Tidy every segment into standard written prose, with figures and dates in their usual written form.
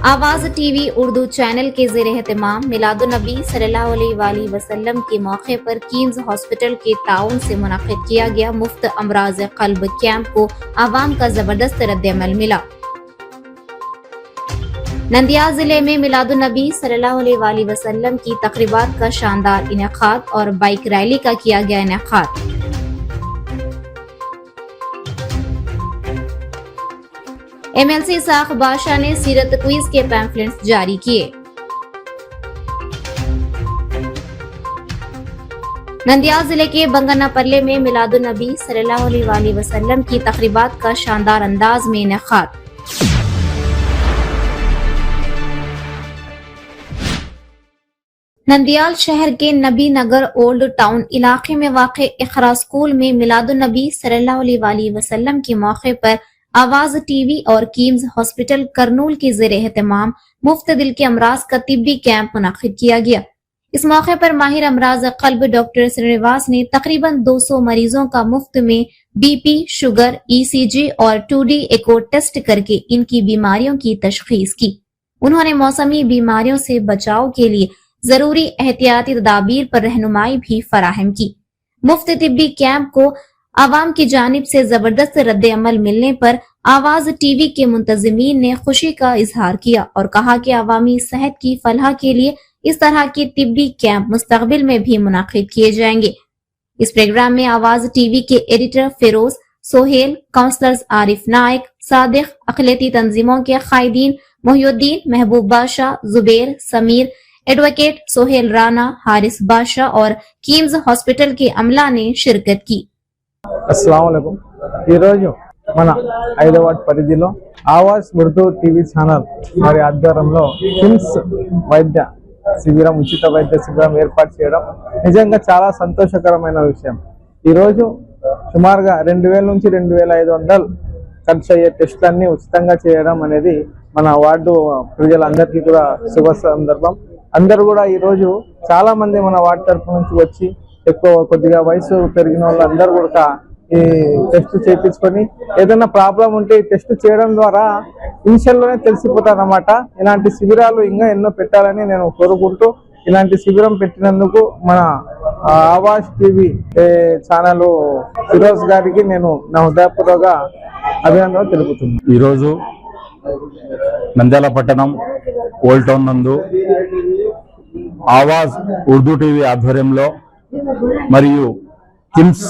आवाज TV Urdu channel के ज़ेर-ए-एहतमाम मिलादुन्नबी सल्लल्लाहु अलैहि वसल्लम के मौके पर कीम्स हॉस्पिटल के ताउन से मुनक़्क़िद किया गया मुफ्त अमराज क़ल्ब कैंप को आवाम का जबरदस्त रद्द-ए-अमल मिला। नंदियाल जिले में मिलादुन्नबी सल्लल्लाहु अलैहि वसल्लम की तक़रीबात का शानदार इनेकाद और बाइक रैली का किया गया इनेकाद। MLC इसाक बादशाह ने सीरत क्विज के पैम्फलेट्स जारी किए। नंदियाल जिले के बंगनापल्ले में मिलादुन्नबी सल्लल्लाहु अलैहि वसल्लम की तक़रीबात का शानदार अंदाज में इनेकाद। नंदियाल शहर के नबी नगर ओल्ड टाउन इलाके में वाक़े इक़रा स्कूल में मिलादुन्नबी सल्लल्लाहु अलैहि वसल्लम के मौके पर आवाज टीवी और कीम्स हॉस्पिटल करनूल के ज़ेर-ए-एहतमाम मुफ्त दिल के अमराज का तिब्बी कैंप मुनक़्क़िद किया गया। इस मौके पर माहिर अमराज क़ल्ब डॉक्टर श्रीनिवास ने तकरीबन 200 मरीजों का मुफ्त में BP, शुगर, ECG और 2D एको टेस्ट करके इनकी बीमारियों की तशख़ीस की। उन्होंने मौसमी बीमारियों से बचाव के लिए जरूरी एहतियाती तदाबीर पर रहनुमाई भी फराहम की। मुफ्त तिब्बी कैंप को आवाम की जानिब से जबरदस्त रद्द अमल मिलने पर आवाज टीवी के मुंतजिमीन ने खुशी का इजहार किया और कहा कि अवामी सेहत की फलाह के लिए इस तरह के तिब्बी कैंप मुस्तकबिल में भी मुनाकिद किए जाएंगे। इस प्रोग्राम में आवाज टीवी के एडिटर फिरोज, सोहेल, काउंसलर्स आरिफ नाइक, सादिक, अक़लियती तंजीमों के कायदीन मोहिउद्दीन, महबूब बादशाह, जुबैर, समीर, एडवोकेट सोहेल राना, हारिस बादशाह और कीम्स हॉस्पिटल के अमला ने शिरकत की। అస్సలాముఅలైకుం। ఈరోజు మన హైదరాబాద్ పరిధిలో ఆవాజ్ ఉర్దూ టీవీ ఛానల్ మరి ఆధ్వర్యంలో కిమ్స్ వైద్య శిబిరం, ఉచిత వైద్య శిబిరం ఏర్పాటు చేయడం నిజంగా చాలా సంతోషకరమైన విషయం। ఈరోజు సుమారుగా 2000 నుంచి 2500 ఖర్చు అయ్యే టెస్టులన్నీ ఉచితంగా చేయడం అనేది మన వార్డు ప్రజలందరికీ కూడా శుభ సందర్భం। అందరూ కూడా ఈరోజు చాలా మంది మన వార్డు తరఫు నుంచి వచ్చి ఎక్కువ కొద్దిగా వయసు పెరిగిన వాళ్ళందరూ కూడా ఈ టెస్ట్ చేయించుకొని ఏదైనా ప్రాబ్లం ఉంటే ఈ టెస్ట్ చేయడం ద్వారా ఇనిషియల్లోనే తెలిసిపోతారు అన్నమాట। ఇలాంటి శిబిరాలు ఇంకా ఎన్నో పెట్టాలని నేను కోరుకుంటూ ఇలాంటి శిబిరం పెట్టినందుకు మన ఆవాజ్ టీవీ ఛానల్ ఫిరోజ్ గారికి నేను నా హృదయపూర్వక అభినందనలు తెలుపుతున్నాను। ఈరోజు నంద్యాల పట్టణం ఓల్డ్ టౌన్ నందు ఆవాజ్ ఉర్దూ టీవీ ఆధ్వర్యంలో మరియు కిమ్స్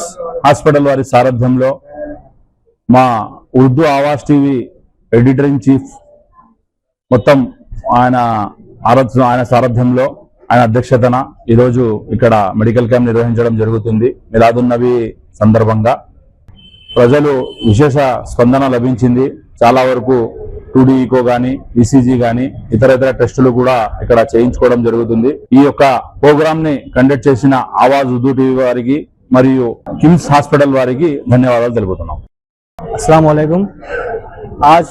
హాస్పిటల్ వారి సారథ్యంలో మా Urdu Awaaz TV editor in chief మొత్తం ఆయన సారథ్యంలో ఆయన అధ్యక్షతన ఈరోజు ఇక్కడ మెడికల్ క్యాంప్ నిర్వహించడం జరుగుతుంది। మిలాదున్నబీ సందర్భంగా ప్రజలు విశేష స్పందన లభించింది। చాలా వరకు 2D ఈకో గానీ, ECG గానీ ఇతర టెస్టులు కూడా ఇక్కడ చేయించుకోవడం జరుగుతుంది। ఈ యొక్క ప్రోగ్రామ్ ని కండక్ట్ చేసిన ఆవాజ్ ఉర్దూ టీవీ వారికి మరియు కిమ్స్ హాస్పిటల్ వారికి ధన్యవాదాలు తెలుపుతున్నాం। अस्सलाम वालेकुम। आज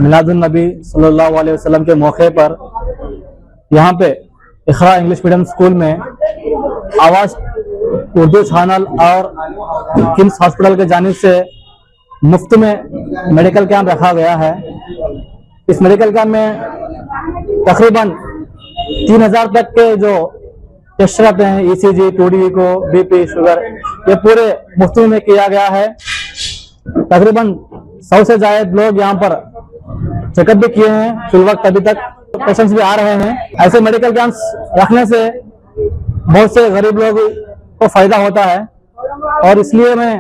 मिलादुन्नबी सल्लल्लाहु अलैहि वसल्लम के मौके पर यहाँ पे इक़रा इंग्लिश मीडियम स्कूल में आवाज उर्दू चैनल और किम्स हॉस्पिटल के जानिब से मुफ्त में मेडिकल कैंप रखा गया है। इस मेडिकल कैंप में तकरीबन 3000 तक के जो टेस्ट रहते हैं, ECG, 2D को, BP, शुगर, ये पूरे मुफ्त में किया गया है। तकरीबन 100 से ज्यादा लोग यहाँ पर चेकअप भी किए हैं फिल वक्त, अभी तक पेशेंट्स भी आ रहे हैं। ऐसे मेडिकल कैंप्स रखने से बहुत से गरीब लोग को फायदा होता है और इसलिए मैं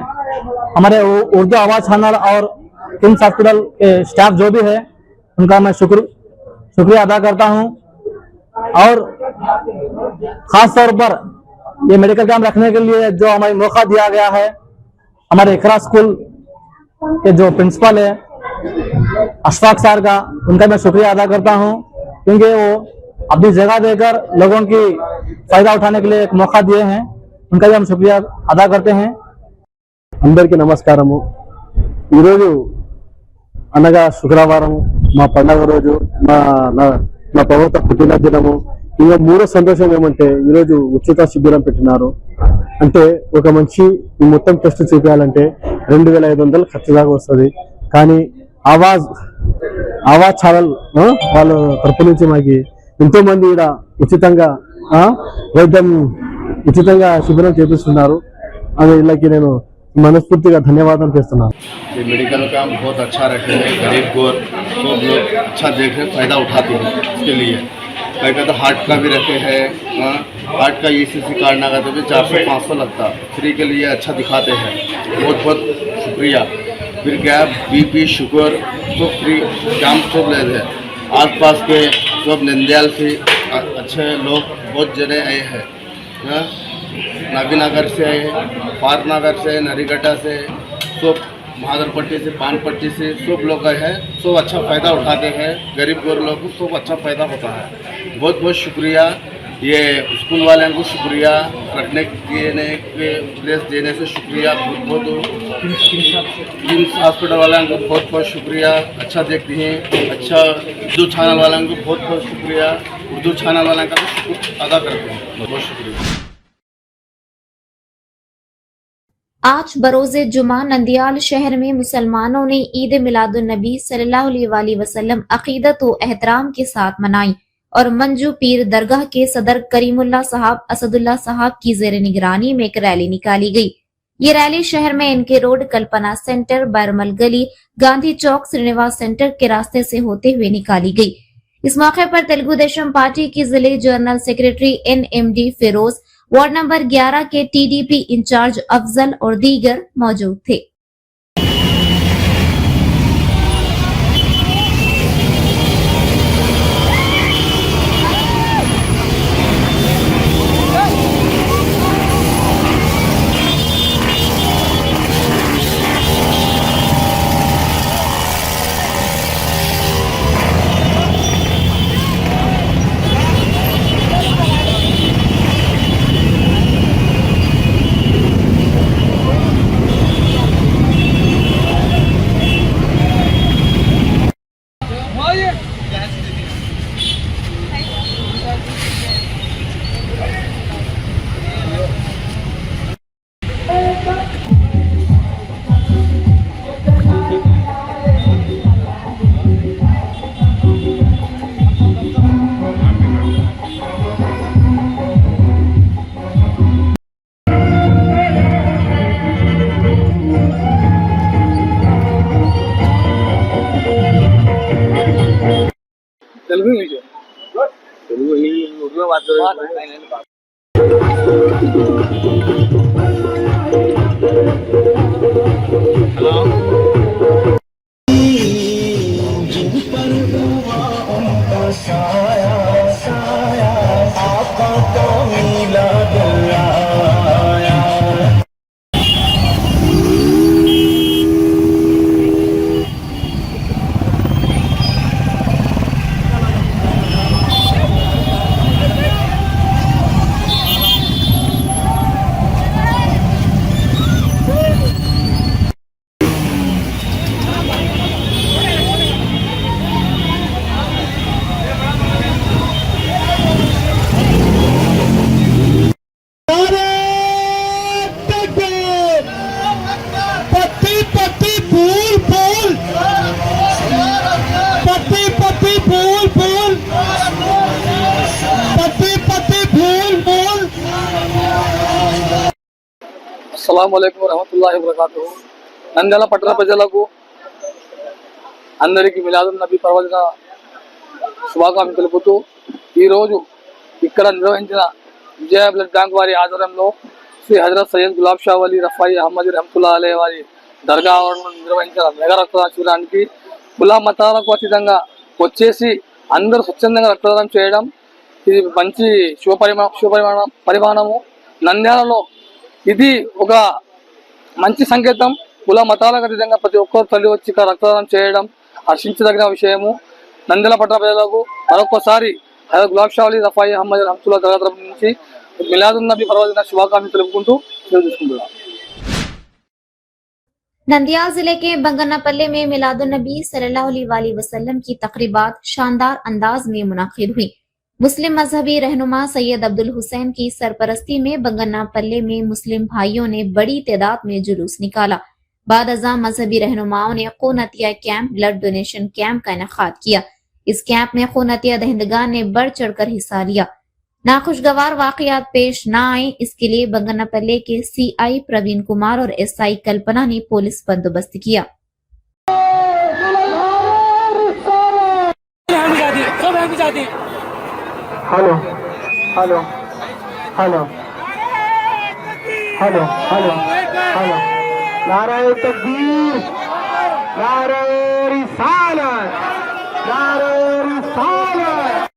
हमारे उर्दू आवाज चैनल और किम्स हॉस्पिटल के स्टाफ जो भी है उनका मैं शुक्रिया अदा करता हूं और खास तौर पर ये मेडिकल कैंप रखने के लिए जो हमें मौका दिया गया है हमारे इक़रा स्कूल के जो प्रिंसिपल है अशफाक सर का, उनका मैं शुक्रिया अदा करता हूं क्योंकि वो अपनी जगह देकर लोगों की फायदा उठाने के लिए एक मौका दिए हैं। उनका भी हम शुक्रिया अदा करते हैं। అందరికీ నమస్కారము। ఈరోజు అనగా శుక్రవారం మా పండగ రోజు, మా పవిత్ర పుట్టినదినము। ఇంకా మూడో సంతోషం ఏమంటే ఈరోజు ఉచిత శిబిరం పెట్టినారు। అంటే ఒక మనిషి ఈ మొత్తం టెస్ట్ చేయాలంటే 2500 ఖర్చు దాకా వస్తుంది। కానీ ఆవాజ్ ఛానల్ వాళ్ళ తరపు నుంచి మాకు ఎంతో మంది ఇక్కడ ఉచితంగా వైద్యం ఉచితంగా శిబిరం చేపిస్తున్నారు. అది వీళ్ళకి నేను मनस्फूर्ति का धन्यवाद చేస్తున్నాను. ये मेडिकल का बहुत अच्छा रखे हैं, गरीब को सब लोग अच्छा देख रहे फ़ायदा उठाते हैं इसके लिए। कहीं कहते हार्ट का भी रखे हैं, हार्ट का ECG कार्ड ना करते भी 400-500 लगता, फ्री के लिए अच्छा दिखाते हैं, बहुत बहुत शुक्रिया। फिर क्या BP शुगर सब फ्री कैंप सब लेते हैं। आस पास के सब नंदियाल से अच्छे लोग बहुत जने आए हैं, नबीनगर से आए हैं, पार्क नगर से, नरीगड्ढा से, सब महादरपट्टी से, पानपट्टी से सब लोग आए हैं। सब अच्छा फ़ायदा उठाते हैं, गरीब गोर लोग को सब अच्छा फ़ायदा होता है। बहुत बहुत शुक्रिया। ये स्कूल वाले को शुक्रिया, रखने के प्लेस देने से शुक्रिया बहुत बहुत। किम्स हॉस्पिटल वाले को बहुत बहुत शुक्रिया, अच्छा देखते हैं। अच्छा उर्दू चैनल वाले को बहुत बहुत शुक्रिया, उर्दू चैनल वाले का भी शुक्र अदा करते हैं, बहुत बहुत शुक्रिया। आज बरोज़े जुमा नंदियाल शहर में मुसलमानों ने ईद मिलादुन्नबी सल्लल्लाहु अलैहि वसल्लम अकीदत व एहतराम के साथ मनाई और मंजू पीर दरगाह के सदर करीमुल्लाह साहब असदुल्लाह साहब की जेर निगरानी में एक रैली निकाली गई। ये रैली शहर में इनके रोड, कल्पना सेंटर, बैरमल गली, गांधी चौक, श्रीनिवास सेंटर के रास्ते से होते हुए निकाली गई। इस मौके पर तेलुगु देशम पार्टी की जिले general secretary NMD Feroz, ward number 11 के TDP इंचार्ज अफजल और दीगर मौजूद थे। అస్సలాము అలైకుం వరహమతుల్లాహి వబరకాతుహు. నంద్యాల పట్టణ ప్రజలకు అందరికీ మిలాదున్ నబీ పర్వదిన శుభాకాంక్షలు తెలుపుతూ ఈరోజు ఇక్కడ నిర్వహించిన విజయ బ్లడ్ బ్యాంక్ వారి ఆధ్వర్యంలో శ్రీ హజరత్ సయ్యద్ గులాబ్ షా వలీ రఫాయి అహ్మద్ రహమతుల్లాహి అలైహి వారి దర్గా ఆవరణలో నిర్వహించిన మెగా రక్తదాన శిబిరానికి కుల మతాలకు అతీతంగా వచ్చేసి అందరూ స్వచ్ఛందంగా రక్తదానం చేయడం ఇది మంచి పరిమాణము. నంద్యాలలో ఇది ఒక మంచి సంకేతం. కుల మతాలకు అతీతంగా ప్రతి ఒక్కరు తల్లి వచ్చి ఇక్కడ రక్తదానం చేయడం హర్షించదగిన విషయము. నంద్యాల పట్టణ ప్రజలకు మరొకసారి హజరత్ గులాబ్ షా వలీ రఫాయి అహ్మద్ రహమతుల్లాహి దర్గా తరఫు నుంచి మిలాదున్ నబీ పర్వదిన శుభాకాంక్షలు తెలుపుకుంటూ తీసుకుంటున్నాను. नंदियाल जिले के बंगनापल्ले में मिलादुन्नबी सल्लल्लाहु अलैहि वसल्लम की तकरीबात शानदार अंदाज में मुनाकिद हुई। मुस्लिम मजहबी रहनुमा सैयद अब्दुल हुसैन की सरपरस्ती में बंगनापल्ले में मुस्लिम भाइयों ने बड़ी तादाद में जुलूस निकाला। बाद अज़ा मजहबी रहनुमाओं ने खूनतिया कैंप, ब्लड डोनेशन कैंप का इनेकाद किया। इस कैंप में खूनतिया दहिंदगान ने बढ़ चढ़कर हिस्सा लिया। नाखुशगवार वाकयात पेश न आए, इसके लिए बंगनापल्ले के CI प्रवीण कुमार और SI कल्पना ने पुलिस बंदोबस्त किया। Hello hello hello hello hello hello नारे तकबीर, नारे रिसालत, नारे रिसालत।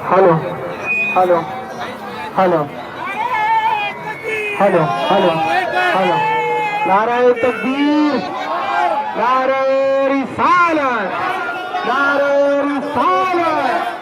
Hello hello hello hello hello hello नारे तकबीर, नारे रिसालत, नारे रिसालत।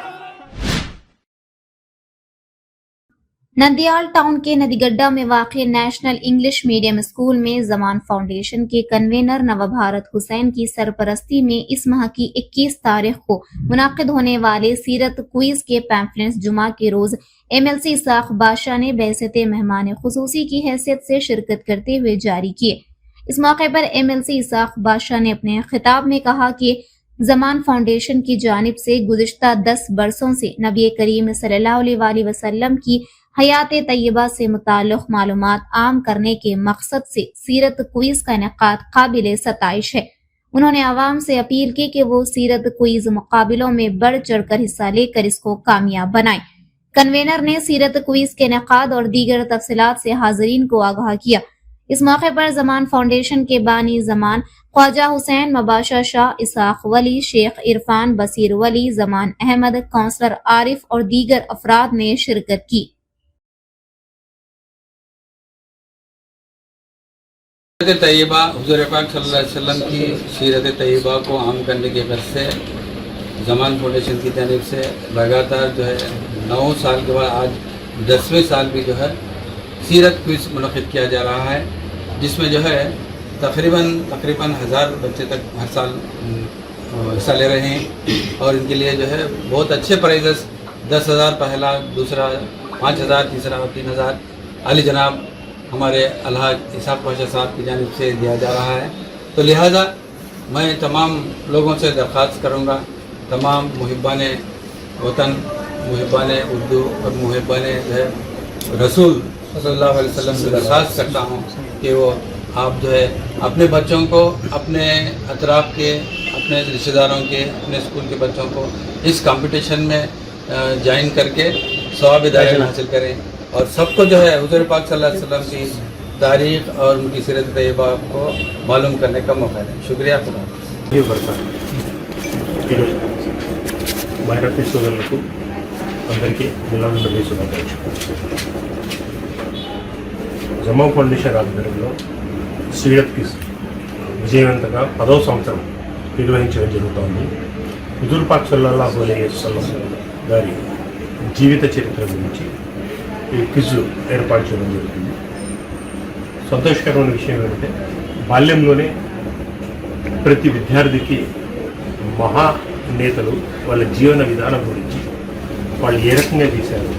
नंदियाल टाउन के नदीगड्ढा में वाक़ नेशनल इंग्लिश मीडियम स्कूल में जमान फाउंडेशन के कन्वेनर नवभारत हुसैन की सरपरस्ती में इस माह की 21 तारीख को मुनाकिद होने वाले सीरत क्विज के पैम्फलेट्स जुमा के रोज MLC इसाक बादशाह ने बहसते मेहमान खुसूसी की हैसियत से शिरकत करते हुए जारी किए। इस मौके पर MLC इसाक बादशाह ने अपने खिताब में कहा कि जमान फाउंडेशन की जानिब से गुज़िश्ता 10 बरसों से नबी करीम सल्लल्लाहु अलैहि वसल्लम की हयात तय्यबा से मुताल्लिक़ मालूमात आम करने के मकसद से सीरत क्विज का इनेकाद काबिल सताइश है। उन्होंने आवाम से अपील की कि वो सीरत क्विज मुकाबलों में बढ़ चढ़कर हिस्सा लेकर इसको कामयाब बनाएं। कन्वेनर ने सीरत क्विज के इनेकाद और दीगर तफसीलात से हाज़रीन को आगाह किया। इस मौके पर जमान फाउंडेशन के बानी जमान ख्वाजा हुसैन, मबाशा शाह, इसाक वली, शेख इरफान, बसीर वली, जमान अहमद, काउंसलर आरिफ और दीगर अफराद ने शिरकत की। सीरत तैयबा हुज़ूर पाक सल्लल्लाहु अलैहि वसल्लम की सीरत तैयबा को आम करने के गर्ज से जमान फाउंडेशन की जानिब से लगातार जो है 9 साल के बाद आज 10वें साल भी जो है सीरत क्विज़ मुनक़िद किया जा रहा है, जिसमें जो है तकरीबन 1000 बच्चे तक हर साल हिस्सा ले रहे हैं और इनके लिए जो है बहुत अच्छे प्राइजेस 10,000 पहला, दूसरा 5,000, तीसरा 3,000 अली जनाब हमारे अलहाज इसाक बादशाह साहब की जानिब से दिया जा रहा है। तो लिहाजा मैं तमाम लोगों से दरख्वास्त करूँगा, तमाम मुहिब्बान वतन, मुहिब्बान उर्दू और मुहिब्बान जो है रसूल सल्लल्लाहु अलैहि वसल्लम से दरख्वास्त करता हूँ कि वो आप जो है अपने बच्चों को, अपने अतराफ़ के, अपने रिश्तेदारों के, अपने स्कूल के बच्चों को इस कंपटीशन में ज्वाइन करके सवाब दायरे हासिल करें और सबको जो है हुज़ूर पाक सल्लल्लाहु अलैहि वसल्लम की तारीख़ और उनकी सीरत तैयबा को मालूम करने का मौका दें। शुक्रिया। భారతీయ సోదరులకు అందరికీ మిలాద్ నబీ శుభాకాంక్షలు. జమా ఫౌండేషన్ ఆధ్వర్యంలో సీరత్ క్విజ్ విజయవంతంగా 10వ సంవత్సరం నిర్వహించడం జరుగుతోంది. హుజూర్ పాక్ సల్లల్లాహు అలైహి వసల్లం గారి జీవిత చరిత్ర గురించి ఈ క్విజ్ ఏర్పాటు చేయడం జరుగుతుంది. సంతోషకరమైన విషయం ఏంటంటే బాల్యంలోనే ప్రతి విద్యార్థికి మహా నేతలు వాళ్ళ జీవన విధానం గురించి వాళ్ళు ఏ రకంగా చేశారు,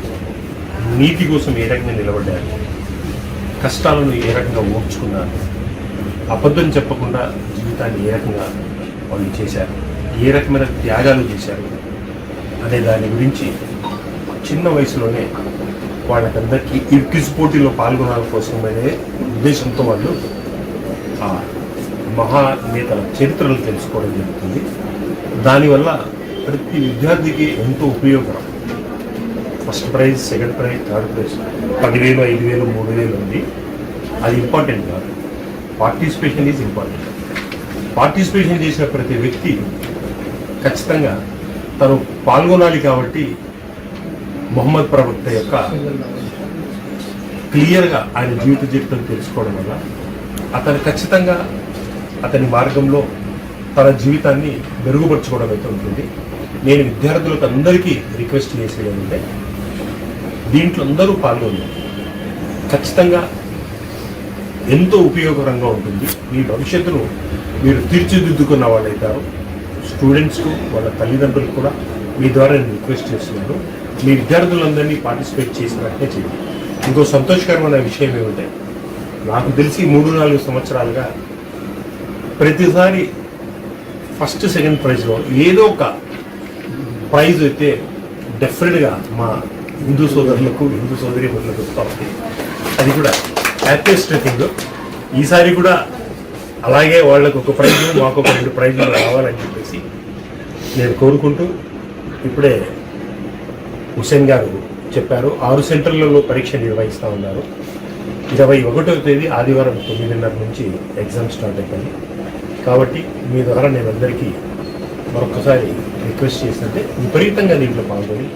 నీతి కోసం ఏ రకంగా నిలబడ్డారు, కష్టాలను ఏ రకంగా ఓర్చుకున్నారు, అబద్ధం చెప్పకుండా జీవితాన్ని ఏ రకంగా వాళ్ళు చేశారు, ఏ రకమైన త్యాగాలు చేశారు అనే దాని గురించి చిన్న వయసులోనే వాళ్ళకందరికీ ఈ క్విజ్ పోటీలో పాల్గొనడం కోసమనే ఉద్దేశంతో వాళ్ళు మహానేతల చరిత్రను తెలుసుకోవడం జరుగుతుంది. దానివల్ల ప్రతి విద్యార్థికి ఎంతో ఉపయోగకరం. First prize, second prize, third prize 10,000, 5,000, 3,000 ఉంది. అది ఇంపార్టెంట్ కాదు. Participation is important. పార్టిసిపేషన్ చేసిన ప్రతి వ్యక్తి ఖచ్చితంగా తను పాల్గొనాలి కాబట్టి మొహమ్మద్ ప్రవక్త యొక్క క్లియర్గా ఆయన జీవిత చరిత్ర తెలుసుకోవడం వల్ల అతను ఖచ్చితంగా అతని మార్గంలో తన జీవితాన్ని మెరుగుపరచుకోవడం అయితే ఉంటుంది. నేను విద్యార్థులకు అందరికీ రిక్వెస్ట్ చేసేది ఏంటంటే దీంట్లో అందరూ పాల్గొన్నారు. ఖచ్చితంగా ఎంతో ఉపయోగకరంగా ఉంటుంది. మీ భవిష్యత్తును మీరు తీర్చిదిద్దుకున్న వాళ్ళైతారు. స్టూడెంట్స్కు వాళ్ళ తల్లిదండ్రులకు కూడా మీ ద్వారా నేను రిక్వెస్ట్ చేస్తున్నాను, మీ విద్యార్థులందరినీ పార్టిసిపేట్ చేసినట్టే చేయండి. ఇంకో సంతోషకరమైన విషయం ఏమంటే నాకు తెలిసి 3-4 సంవత్సరాలుగా ప్రతిసారి ఫస్ట్ సెకండ్ ప్రైజ్లో ఏదో ఒక ప్రైజ్ అయితే డెఫినెట్గా మా హిందూ సోదరులకు హిందూ సోదరీమణులకు వస్తూ ఉంది. అది కూడా హ్యాపీయెస్ట్ థింగ్. ఈసారి కూడా అలాగే వాళ్ళకు ఒక ప్రైజు మాకు ఒక 2 ప్రైజులు రావాలని చెప్పేసి నేను కోరుకుంటూ, ఇప్పుడే హుసేన్ గారు చెప్పారు 6 సెంటర్లలో పరీక్ష నిర్వహిస్తూ ఉన్నారు. 21వ తేదీ ఆదివారం 9:30 నుంచి ఎగ్జామ్ స్టార్ట్ అయిపోయింది. కాబట్టి మీ ద్వారా నేను అందరికీ మరొకసారి రిక్వెస్ట్ చేస్తుంటే విపరీతంగా దీంట్లో పాల్గొని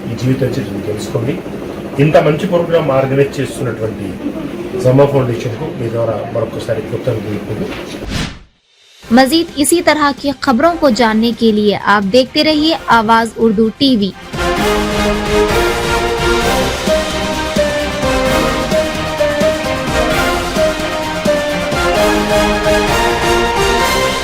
ఈ జీవిత చరిత్రను తెలుసుకోండి. ఇంత మంచి ప్రోగ్రామ్ ఆర్గనైజ్ చేస్తున్నటువంటి జమా ఫౌండేషన్కు మీ ద్వారా మరొకసారి కృతజ్ఞతలు తెలుపుకుంటూ मजीद इसी तरह की खबरों को जानने के लिए आप देखते रहिए आवाज उर्दू टीवी।